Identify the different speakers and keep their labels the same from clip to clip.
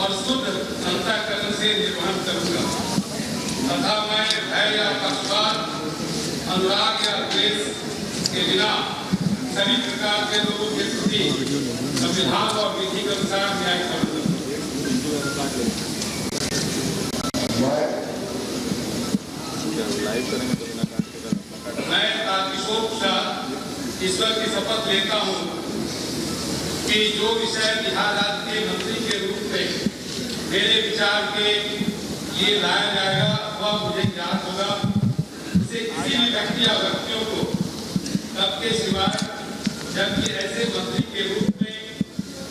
Speaker 1: और शुद्ध अंतःकरण से निर्वहन करूंगा तथा मैं भय या पक्षपात, अनुराग या द्वेष के बिना सभी प्रकार के लोगों के प्रति संविधान और विधि के अनुसार न्याय करूंगा। मैं तारकिशोर प्रसाद ईश्वर की शपथ लेता हूँ कि जो विषय बिहार राज्य के मंत्री के रूप में मेरे विचार के लिए लाया जाएगा वह मुझे ज्ञात होगा, उसे किसी भी व्यक्ति या व्यक्तियों को तब के सिवाय जबकि ऐसे मंत्री के रूप में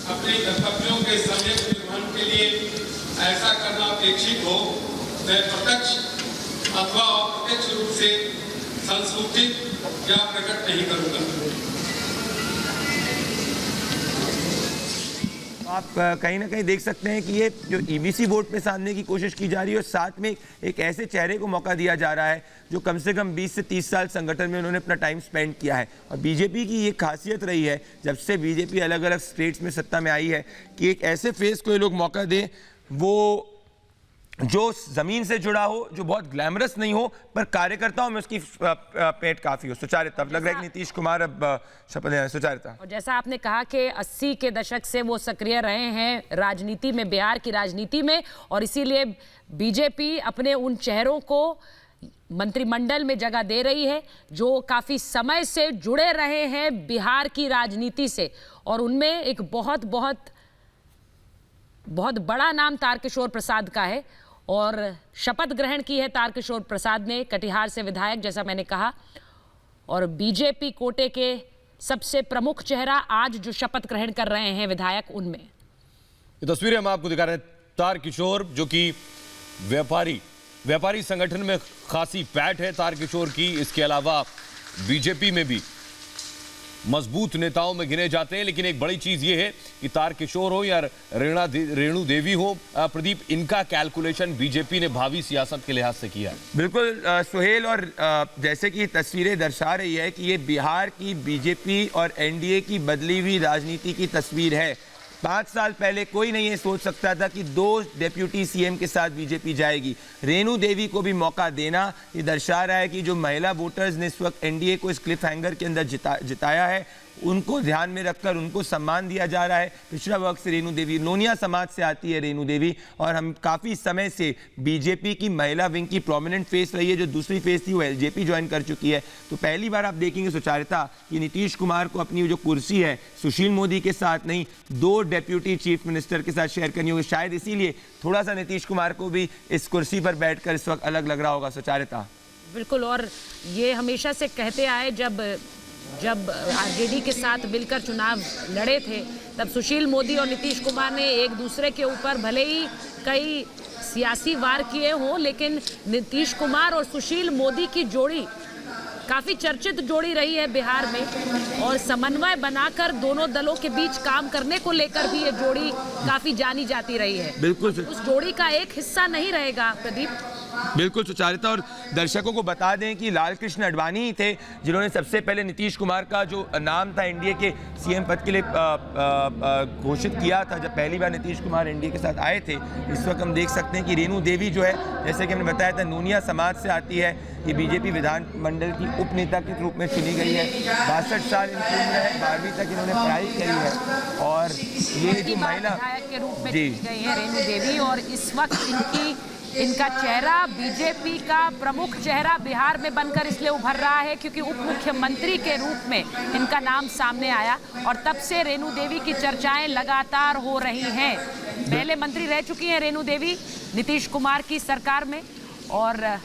Speaker 1: अपने कर्तव्यों के सम्यक निर्वहन के लिए ऐसा करना अपेक्षित हो, मैं प्रत्यक्ष अथवा अप्रत्यक्ष रूप से संसूचित या प्रकट नहीं करूंगा।
Speaker 2: आप कहीं ना कहीं देख सकते हैं कि ये जो ईबीसी वोट में साधने की कोशिश की जा रही है और साथ में एक ऐसे चेहरे को मौका दिया जा रहा है जो कम से कम 20 से 30 साल संगठन में उन्होंने अपना टाइम स्पेंड किया है। और बीजेपी की ये खासियत रही है जब से बीजेपी अलग अलग स्टेट्स में सत्ता में आई है कि एक ऐसे फेस को ये लोग मौका दें वो जो ज़मीन से जुड़ा हो, जो बहुत ग्लैमरस नहीं हो पर कार्यकर्ताओं में उसकी पेट काफ़ी हो। सुचारिता, अब लग रहा है कि नीतीश कुमार अब शपथ लेना। सुचारिता,
Speaker 3: और जैसा आपने कहा कि 80 के दशक से वो सक्रिय रहे हैं राजनीति में, बिहार की राजनीति में, और इसीलिए बीजेपी अपने उन चेहरों को मंत्रिमंडल में जगह दे रही है जो काफ़ी समय से जुड़े रहे हैं बिहार की राजनीति से, और उनमें एक बहुत बड़ा नाम तारकिशोर प्रसाद का है। और शपथ ग्रहण की है तारकिशोर प्रसाद ने, कटिहार से विधायक, जैसा मैंने कहा, और बीजेपी कोटे के सबसे प्रमुख चेहरा आज जो शपथ ग्रहण कर रहे हैं विधायक, उनमें
Speaker 4: ये तस्वीरें हम आपको दिखा रहे हैं। तारकिशोर जो कि व्यापारी संगठन में खासी पैठ है तारकिशोर की, इसके अलावा बीजेपी में भी मजबूत नेताओं में गिने जाते हैं। लेकिन एक बड़ी चीज ये है कि तारकिशोर हो या रेणु देवी हो, प्रदीप, इनका कैलकुलेशन बीजेपी ने भावी सियासत के लिहाज से किया है।
Speaker 2: बिल्कुल सुहेल, और जैसे कि तस्वीरें दर्शा रही है कि ये बिहार की बीजेपी और एनडीए की बदली हुई राजनीति की तस्वीर है। 5 साल पहले कोई नहीं ये सोच सकता था कि 2 डेप्यूटी सीएम के साथ बीजेपी जाएगी। रेणु देवी को भी मौका देना ये दर्शा रहा है कि जो महिला वोटर्स ने इस वक्त एनडीए को इस क्लिफ हैंगर के अंदर जिताया है, उनको ध्यान में रखकर उनको सम्मान दिया जा रहा है। पिछड़ा वर्ग से रेणु देवी, लोनिया समाज से आती है रेणु देवी, और हम काफ़ी समय से बीजेपी की महिला विंग की प्रोमिनेंट फेस रही है। जो दूसरी फेस थी वो एलजेपी ज्वाइन कर चुकी है। तो पहली बार आप देखेंगे सुचारिता कि नीतीश कुमार को अपनी जो कुर्सी है सुशील मोदी के साथ नहीं, 2 डेप्यूटी चीफ मिनिस्टर के साथ शेयर करनी होगी। शायद इसीलिए थोड़ा सा नीतीश कुमार को भी इस कुर्सी पर बैठकर इस वक्त अलग लग रहा होगा। सुचारिता,
Speaker 3: बिल्कुल, और ये हमेशा से कहते आए, जब आरजेडी के साथ मिलकर चुनाव लड़े थे तब सुशील मोदी और नीतीश कुमार ने एक दूसरे के ऊपर भले ही कई सियासी वार किए हों, लेकिन नीतीश कुमार और सुशील मोदी की जोड़ी काफ़ी चर्चित जोड़ी रही है बिहार में, और समन्वय बनाकर दोनों दलों के बीच काम करने को लेकर भी ये जोड़ी काफ़ी जानी जाती रही है।
Speaker 2: बिल्कुल,
Speaker 3: उस जोड़ी का एक हिस्सा नहीं रहेगा प्रदीप।
Speaker 2: बिल्कुल सुचारिता, और दर्शकों को बता दें कि लाल कृष्ण आडवाणी ही थे जिन्होंने सबसे पहले नीतीश कुमार का जो नाम था एनडीए के सीएम पद के लिए घोषित किया था जब पहली बार नीतीश कुमार एनडीए के साथ आए थे। इस वक्त हम देख सकते हैं कि रेणु देवी जो है, जैसे कि हमने बताया था, नूनिया समाज से आती है। ये बीजेपी विधानमंडल की उप नेता के रूप में चुनी गई है। 62 साल इनकी उम्र है, 12वीं तक इन्होंने पढ़ाई करी है, और ये जो महिला
Speaker 3: विधायक के रूप में चुनी गई है रेणु देवी, और इस वक्त इनका चेहरा बीजेपी का प्रमुख चेहरा बिहार में बनकर इसलिए उभर रहा है क्योंकि उप मुख्यमंत्री के रूप में इनका नाम सामने आया, और तब से रेणु देवी की चर्चाएं लगातार हो रही हैं। पहले मंत्री रह चुकी हैं रेणु देवी नीतीश कुमार की सरकार में। और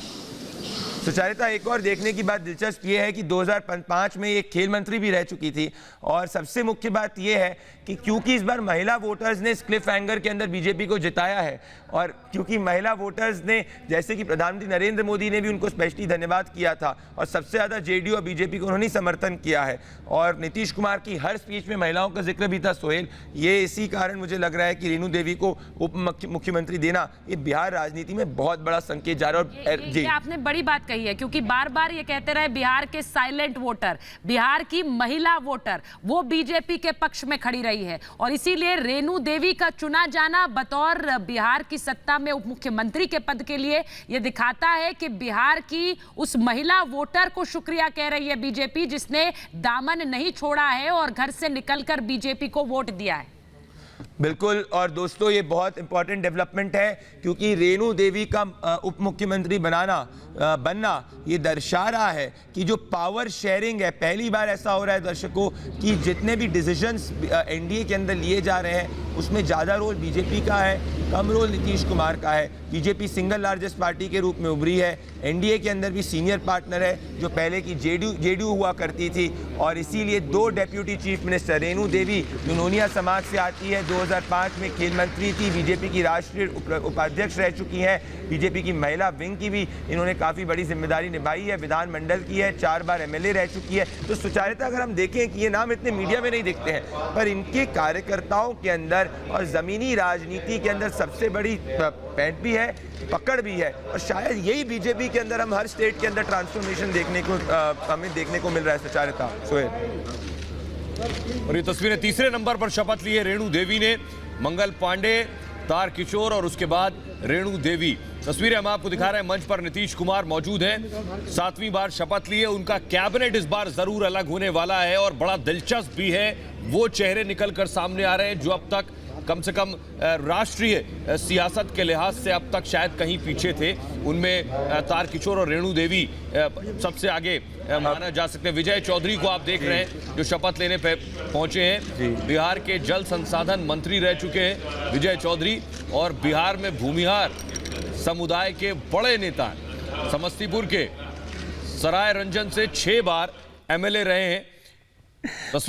Speaker 2: सुचारिता, एक और देखने की बात दिलचस्प ये है कि 2005 में ये खेल मंत्री भी रह चुकी थी, और सबसे मुख्य बात ये है कि क्योंकि इस बार महिला वोटर्स ने इस क्लिफ हैंगर के अंदर बीजेपी को जिताया है, और क्योंकि महिला वोटर्स ने, जैसे कि प्रधानमंत्री नरेंद्र मोदी ने भी उनको स्पेशली धन्यवाद किया था, और सबसे ज़्यादा जेडीयू और बीजेपी को उन्होंने समर्थन किया है, और नीतीश कुमार की हर स्पीच में महिलाओं का जिक्र भी था सोहेल। ये इसी कारण मुझे लग रहा है कि रेणु देवी को उप मुख्यमंत्री देना ये बिहार राजनीति में बहुत बड़ा संकेत जा रहा है। और
Speaker 3: ये आपने बड़ी बात कही है, क्योंकि बार बार ये कहते रहे बिहार के साइलेंट वोटर, बिहार की महिला वोटर वो बीजेपी के पक्ष में खड़ी रही है, और इसीलिए रेणु देवी का चुना जाना बतौर बिहार की सत्ता में उप मुख्यमंत्री के पद के लिए ये दिखाता है कि बिहार की उस महिला वोटर को शुक्रिया कह रही है बीजेपी, जिसने दामन नहीं छोड़ा है और घर से निकलकर बीजेपी को वोट दिया है।
Speaker 2: बिल्कुल, और दोस्तों ये बहुत इंपॉर्टेंट डेवलपमेंट है, क्योंकि रेणु देवी का उप मुख्यमंत्री बनना ये दर्शा रहा है कि जो पावर शेयरिंग है, पहली बार ऐसा हो रहा है दर्शकों कि जितने भी डिसीजंस एनडीए के अंदर लिए जा रहे हैं उसमें ज़्यादा रोल बीजेपी का है, कम रोल नीतीश कुमार का है। बीजेपी सिंगल लार्जेस्ट पार्टी के रूप में उभरी है, एनडीए के अंदर भी सीनियर पार्टनर है जो पहले की जेडीयू हुआ करती थी, और इसीलिए 2 deputy chief minister, Renu Devi जो नोनिया समाज से आती है, 2005 में खेल मंत्री थी, बीजेपी की राष्ट्रीय उपाध्यक्ष रह चुकी हैं, बीजेपी की महिला विंग की भी इन्होंने काफ़ी बड़ी जिम्मेदारी निभाई है, विधानमंडल की है, 4 बार एमएलए रह चुकी है। तो सुचारिता अगर हम देखें कि ये नाम इतने मीडिया में नहीं दिखते हैं, पर इनके कार्यकर्ताओं के अंदर और ज़मीनी राजनीति के अंदर सबसे बड़ी पैंट भी है, पकड़ भी है, और शायद यही बीजेपी के अंदर हम हर स्टेट के अंदर ट्रांसफॉर्मेशन हमें देखने को मिल रहा है। सुचारिता, सोहेल।
Speaker 4: और ये तस्वीरें तीसरे नंबर पर शपथ ली है रेणु देवी ने, मंगल पांडे, तार किशोर और उसके बाद रेणु देवी। तस्वीरें हम आपको दिखा रहे हैं, मंच पर नीतीश कुमार मौजूद हैं, 7वीं बार शपथ लिए। उनका कैबिनेट इस बार जरूर अलग होने वाला है और बड़ा दिलचस्प भी है, वो चेहरे निकलकर सामने आ रहे हैं जो अब तक कम से कम राष्ट्रीय सियासत के लिहाज से अब तक शायद कहीं पीछे थे। उनमें तार किशोर और रेणु देवी सबसे आगे माना जा सकते हैं। विजय चौधरी को आप देख रहे हैं जो शपथ लेने पे पहुंचे हैं, बिहार के जल संसाधन मंत्री रह चुके हैं विजय चौधरी, और बिहार में भूमिहार समुदाय के बड़े नेता हैं। समस्तीपुर के सराय रंजन से 6 बार एमएलए रहे हैं।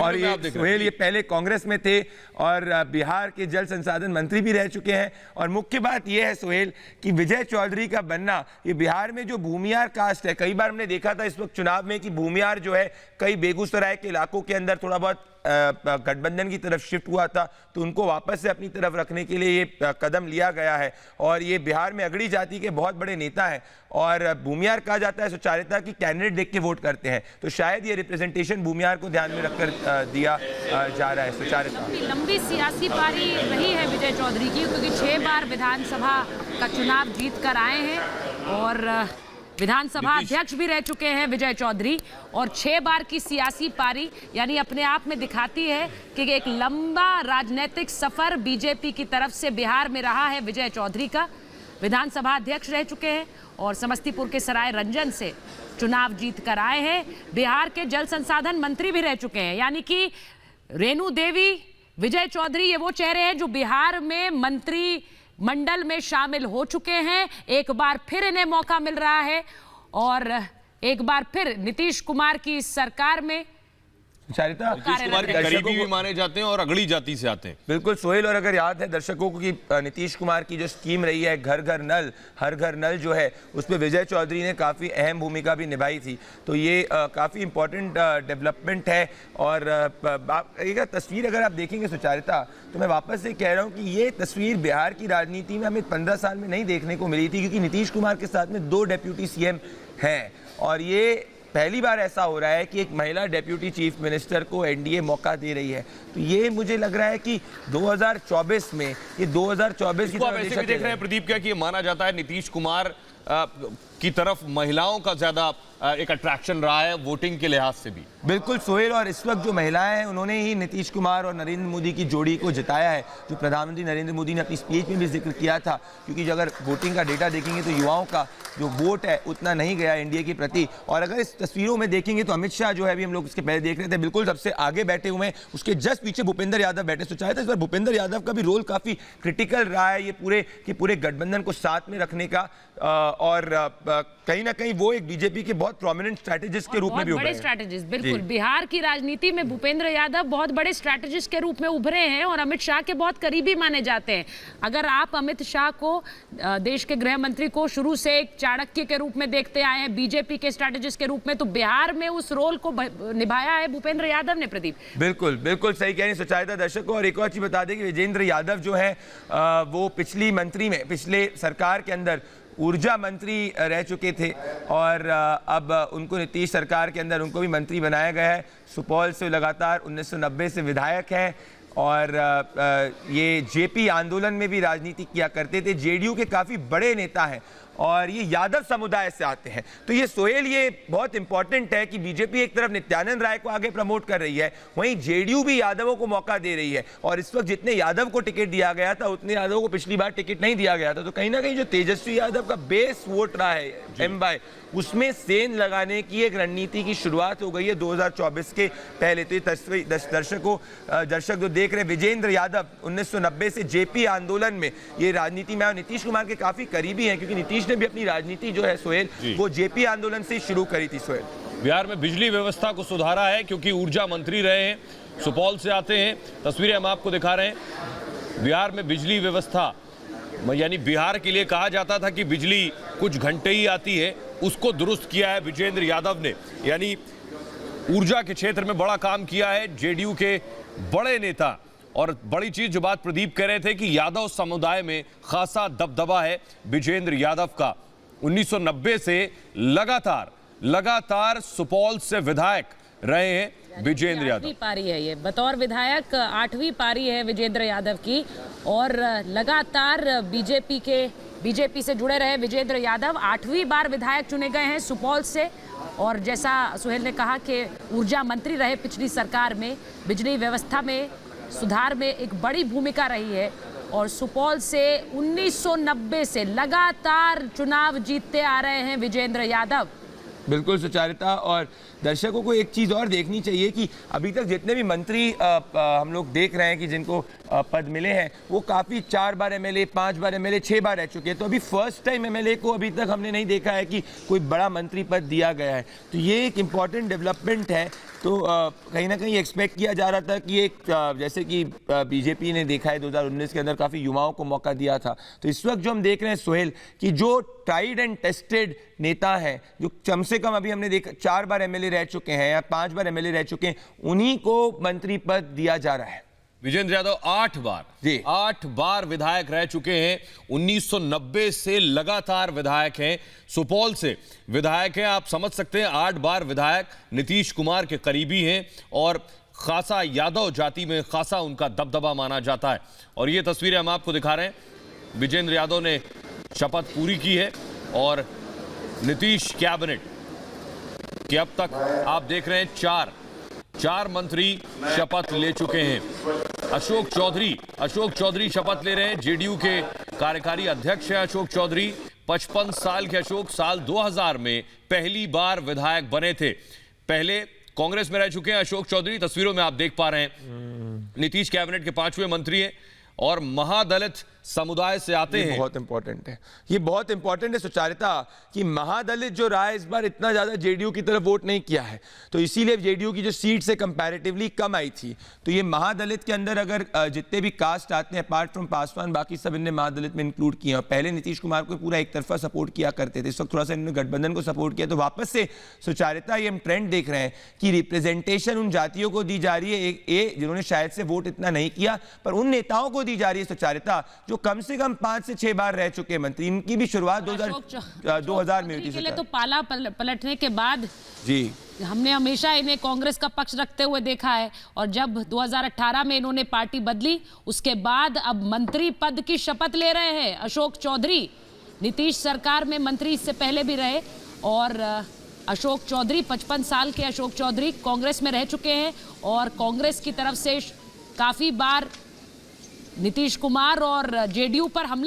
Speaker 2: और ये सोहेल, ये पहले कांग्रेस में थे और बिहार के जल संसाधन मंत्री भी रह चुके हैं। और मुख्य बात यह है सोहेल कि विजय चौधरी का बनना, ये बिहार में जो भूमिहार कास्ट है, कई बार हमने देखा था इस वक्त चुनाव में कि भूमिहार जो है कई बेगूसराय के इलाकों के अंदर थोड़ा बहुत गठबंधन की तरफ शिफ्ट हुआ था, तो उनको वापस से अपनी तरफ रखने के लिए ये कदम लिया गया है। और ये बिहार में अगड़ी जाति के बहुत बड़े नेता हैं, और भूमिहार कहा जाता है सुचारिता की कैंडिडेट देख के वोट करते हैं, तो शायद ये रिप्रेजेंटेशन भूमिहार को ध्यान में रखकर दिया जा रहा है। सुचारिता,
Speaker 3: लंबी सियासी पारी रही है विजय चौधरी की, क्योंकि 6 बार विधानसभा का चुनाव जीत कर आए हैं और विधानसभा अध्यक्ष भी रह चुके हैं विजय चौधरी, और 6 बार की सियासी पारी यानी अपने आप में दिखाती है कि एक लंबा राजनीतिक सफर बीजेपी की तरफ से बिहार में रहा है विजय चौधरी का। विधानसभा अध्यक्ष रह चुके हैं और समस्तीपुर के सराय रंजन से चुनाव जीत कर आए हैं। बिहार के जल संसाधन मंत्री भी रह चुके हैं, यानी कि रेणु देवी, विजय चौधरी, ये वो चेहरे हैं जो बिहार में मंत्री मंडल में शामिल हो चुके हैं। एक बार फिर इन्हें मौका मिल रहा है और एक बार फिर नीतीश कुमार की सरकार में
Speaker 4: नीतीश कुमार के करीबी भी माने जाते हैं और अगली जाति से आते हैं।
Speaker 2: बिल्कुल सोहेल, और अगर याद है दर्शकों को कि नीतीश कुमार की जो स्कीम रही है घर घर नल, हर घर नल जो है, उसमें विजय चौधरी ने काफ़ी अहम भूमिका भी निभाई थी, तो ये काफ़ी इंपॉर्टेंट डेवलपमेंट है। और एक तस्वीर अगर आप देखेंगे सुचारिता, तो मैं वापस से कह रहा हूँ कि ये तस्वीर बिहार की राजनीति में हमें 15 साल में नहीं देखने को मिली थी, क्योंकि नीतीश कुमार के साथ में 2 डेप्यूटी सीएम हैं, और ये पहली बार ऐसा हो रहा है कि एक महिला डेप्यूटी चीफ मिनिस्टर को एनडीए मौका दे रही है। तो ये मुझे लग रहा है कि 2024 में, ये 2024 की
Speaker 4: तरफ ऐसे भी देख रहे हैं प्रदीप, क्या कि ये माना जाता है नीतीश कुमार की तरफ महिलाओं का ज्यादा एक अट्रैक्शन रहा है वोटिंग के लिहाज से भी।
Speaker 2: बिल्कुल सोहेल, और इस वक्त जो महिलाएं हैं उन्होंने ही नीतीश कुमार और नरेंद्र मोदी की जोड़ी को जिताया है, जो प्रधानमंत्री नरेंद्र मोदी ने अपनी स्पीच में भी जिक्र किया था। क्योंकि अगर वोटिंग का डेटा देखेंगे तो युवाओं का जो वोट है उतना नहीं गया एनडीए के प्रति। और अगर इस तस्वीरों में देखेंगे तो अमित शाह जो है, अभी हम लोग उसके पहले देख रहे थे, बिल्कुल सबसे आगे बैठे हुए हैं, उसके जस्ट पीछे भूपेंद्र यादव बैठे। तो चाहे तो इस बार भूपेंद्र यादव का भी रोल काफी क्रिटिकल रहा है ये पूरे गठबंधन को साथ में रखने का, और कहीं ना कहीं वो एक बीजेपी के बहुत प्रोमिनेंट स्ट्रैटेजिस्ट के रूप में भी उभरे हैं।
Speaker 3: स्ट्रैटेजिस्ट, बिल्कुल बिहार की राजनीति में भूपेंद्र यादव बहुत बड़े स्ट्रैटेजिस्ट के रूप में उभरे हैं और अमित शाह के बहुत करीबी माने जाते हैं। अगर आप अमित शाह को, देश के गृह मंत्री को, शुरू से एक चाणक्य के रूप में देखते आए हैं, बीजेपी के स्ट्रैटेजिस्ट के रूप में, तो बिहार में उस रोल को निभाया है भूपेंद्र यादव ने। प्रदीप,
Speaker 2: बिल्कुल बिल्कुल सही कह रही सुचारिता दर्शकों। और एक और चीज बता दें कि विजेंद्र यादव जो है वो पिछली मंत्री में, पिछले सरकार के अंदर ऊर्जा मंत्री रह चुके थे और अब उनको नीतीश सरकार के अंदर उनको भी मंत्री बनाया गया है। सुपौल से लगातार 1990 से विधायक हैं और ये जेपी आंदोलन में भी राजनीति किया करते थे। जेडीयू के काफ़ी बड़े नेता हैं और ये यादव समुदाय से आते हैं। तो ये सोहेल, ये बहुत इंपॉर्टेंट है कि बीजेपी एक तरफ नित्यानंद राय को आगे प्रमोट कर रही है, वहीं जेडीयू भी यादवों को मौका दे रही है। और इस वक्त जितने यादव को टिकट दिया गया था उतने यादवों को पिछली बार टिकट नहीं दिया गया था। तो कहीं ना कहीं जो तेजस्वी यादव का बेस वोट रहा है एम/, उसमें सेंध लगाने की एक रणनीति की शुरुआत हो गई है 2024 के पहले। तो ये दर्शक जो देख रहे हैं, विजेंद्र यादव 1990 से जेपी आंदोलन में ये राजनीति में नीतीश कुमार के काफी करीबी हैं, क्योंकि नीतीश ने भी अपनी राजनीति जो है सोहेल वो जेपी आंदोलन से शुरू करी थी। सोहेल,
Speaker 4: बिहार में बिजली व्यवस्था को सुधारा है क्योंकि ऊर्जा मंत्री रहे हैं, सुपौल से आते हैं। तस्वीरें हम आपको दिखा रहे हैं। बिहार में बिजली व्यवस्था, यानी बिहार के लिए कहा जाता था कि बिजली कुछ घंटे ही आती है, उसको दुरुस्त किया है विजेंद्र यादव ने। यानी ऊर्जा के क्षेत्र में बड़ा काम किया है जेडीयू के बड़े नेता। और बड़ी चीज जो बात प्रदीप कह रहे थे कि यादव समुदाय में खासा दबदबा है विजेंद्र यादव का। 1990 से लगातार सुपौल से विधायक रहे हैं विजेंद्र यादव।
Speaker 3: 8वीं पारी है ये, बतौर विधायक 8वीं पारी है विजेंद्र यादव की। और लगातार बीजेपी से जुड़े रहे विजेंद्र यादव 8वीं बार विधायक चुने गए हैं सुपौल से। और जैसा सोहेल ने कहा कि ऊर्जा मंत्री रहे पिछली सरकार में, बिजली व्यवस्था में सुधार में एक बड़ी भूमिका रही है। और सुपौल से 1990 से लगातार चुनाव जीतते आ रहे हैं विजेंद्र यादव।
Speaker 2: बिल्कुल सुचारिता, और दर्शकों को एक चीज़ और देखनी चाहिए कि अभी तक जितने भी मंत्री हम लोग देख रहे हैं कि जिनको पद मिले हैं, वो काफ़ी 4 बार एमएलए, 5 बार एमएलए, 6 बार रह चुके हैं। तो अभी फर्स्ट टाइम एमएलए को अभी तक हमने नहीं देखा है कि कोई बड़ा मंत्री पद दिया गया है। तो ये एक इम्पॉर्टेंट डेवलपमेंट है। तो कहीं ना कहीं एक्सपेक्ट किया जा रहा था कि एक जैसे कि बीजेपी ने देखा है 2019 के अंदर काफ़ी युवाओं को मौका दिया था। तो इस वक्त जो हम देख रहे हैं सोहेल कि जो ट्राइड एंड टेस्टेड नेता हैं, जो कम से कम अभी हमने देखा 4 बार एमएलए रह चुके हैं या 5 बार एमएलए रह चुके हैं, उन्हीं को मंत्री पद दिया जा रहा है।
Speaker 4: विजेंद्र यादव 8 बार विधायक रह चुके हैं। 1990 से लगातार विधायक हैं, सुपौल से विधायक हैं। आप समझ सकते हैं 8 बार विधायक, नीतीश कुमार के करीबी हैं और खासा यादव जाति में खासा उनका दबदबा माना जाता है। और ये तस्वीरें हम आपको दिखा रहे हैं। विजेंद्र यादव ने शपथ पूरी की है और नीतीश कैबिनेट के अब तक आप देख रहे हैं 4 मंत्री शपथ ले चुके हैं। अशोक चौधरी शपथ ले रहे हैं। जेडीयू के कार्यकारी अध्यक्ष हैं अशोक चौधरी। 55 साल के अशोक साल 2000 में पहली बार विधायक बने थे। पहले कांग्रेस में रह चुके हैं अशोक चौधरी। तस्वीरों में आप देख पा रहे हैं नीतीश कैबिनेट के 5वें मंत्री हैं और महादलित समुदाय से आते हैं।
Speaker 2: बहुत इंपॉर्टेंट है, ये बहुत इंपॉर्टेंट है सुचारिता, कि महादलित जो रहा है इस बार इतना ज्यादा जेडीयू की तरफ वोट नहीं किया है, तो इसीलिए जेडीयू की जो सीट से कंपैरेटिवली कम आई थी। तो ये महादलित के अंदर अगर जितने भी कास्ट आते हैं अपार्ट फ्रॉम पासवान, बाकी सब इनने महादलित में इंक्लूड किए हैं। पहले नीतीश कुमार को पूरा एक तरफा सपोर्ट किया करते थे, इस वक्त थोड़ा सा इन्होंने गठबंधन को सपोर्ट किया। तो वापस से सुचारिता ये हम ट्रेंड देख रहे हैं कि रिप्रेजेंटेशन उन जातियों को दी जा रही है जिन्होंने शायद से वोट इतना नहीं किया, पर उन नेताओं को दी जा रही है सुचारिता जो कम से कम 5 से 6 बार रह चुके मंत्री। इनकी भी शुरुआत 2000 में हुई थी।
Speaker 3: तो पाला पलटने के बाद
Speaker 2: जी
Speaker 3: हमने हमेशा इन्हें कांग्रेस का पक्ष रखते हुए देखा है, और जब 2018 में इन्होंने पार्टी बदली उसके बाद अब मंत्री पद की शपथ ले रहे हैं अशोक चौधरी। नीतीश सरकार में मंत्री इससे पहले भी रहे और अशोक चौधरी 55 साल के अशोक चौधरी कांग्रेस में रह चुके हैं और कांग्रेस की तरफ से काफी बार नीतीश कुमार और जेडीयू पर हमला